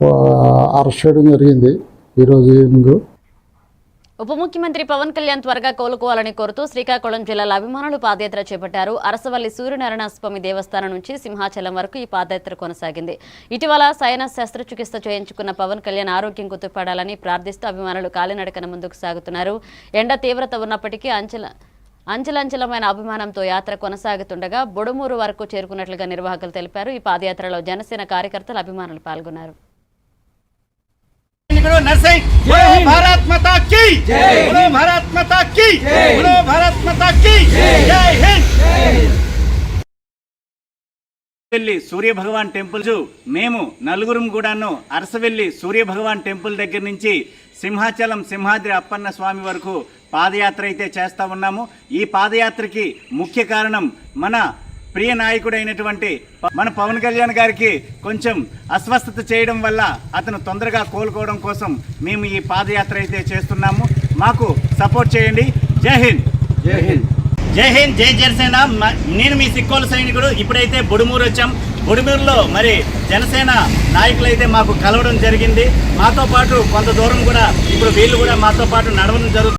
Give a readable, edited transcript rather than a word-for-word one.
Arrest చేయడం జరిగింది ఈరోజు ఈవినింగ్. ఉప ముఖ్యమంత్రి పవన్ కళ్యాణ్ త్వరగా కోలుకోవాలని కోరుతూ శ్రీకాకుళం జిల్లాల అభిమానులు పాదయాత్ర చేపట్టారు. అరసవల్లి సూర్యనారాయణ స్వామి దేవస్థానం నుంచి సింహాచలం వరకు ఈ పాదయాత్ర కొనసాగింది. ఇటీవల శయన శస్త్రచికిత్స చేయించుకున్న పవన్ కళ్యాణ్ ఆరోగ్యం కుదుటపడాలని ప్రార్థిస్తూ అభిమానులు కాలినడకన ముందుకు సాగుతున్నారు. ఎండ తీవ్రత ఉన్నప్పటికీ అంచెలంచెలమైన అభిమానంతో యాత్ర కొనసాగుతుండగా బొడుమూరు వరకు చేరుకున్నట్లుగా నిర్వాహకులు తెలిపారు. ఈ పాదయాత్రలో జనసేన కార్యకర్తలు అభిమానులు పాల్గొన్నారు. भारत माता की जय, भारत माता की जय, भारत माता की जय हिंद. అరసవెల్లి సూర్య భగవాన్ టెంపుల్ మేము నలుగురం కూడాను అరసవెల్లి సూర్య భగవాన్ టెంపుల్ దగ్గర నుంచి సింహాచలం సింహాద్రి అప్పన్న స్వామి వరకు పాదయాత్ర అయితే చేస్తా ఉన్నాము. ఈ పాదయాత్రకి ముఖ్య కారణం మన ప్రియ నాయకుడైనటువంటి మన పవన్ కళ్యాణ్ గారికి కొంచెం అస్వస్థత చేయడం వల్ల అతను తొందరగా కోలుకోవడం కోసం మేము ఈ పాదయాత్ర అయితే చేస్తున్నాము. మాకు సపోర్ట్ చేయండి. జై హింద్. జై హింద్. జై హింద్. జై జనసేన. నేను మీ సిక్కోలు సైనికుడు. ఇప్పుడైతే బొడుమూరు వచ్చాం. బొడుమూరులో మరి జనసేన నాయకులు అయితే మాకు కలవడం జరిగింది. మాతో పాటు కొంత దూరం కూడా ఇప్పుడు వీళ్ళు కూడా మాతో పాటు నడవడం జరుగుతుంది.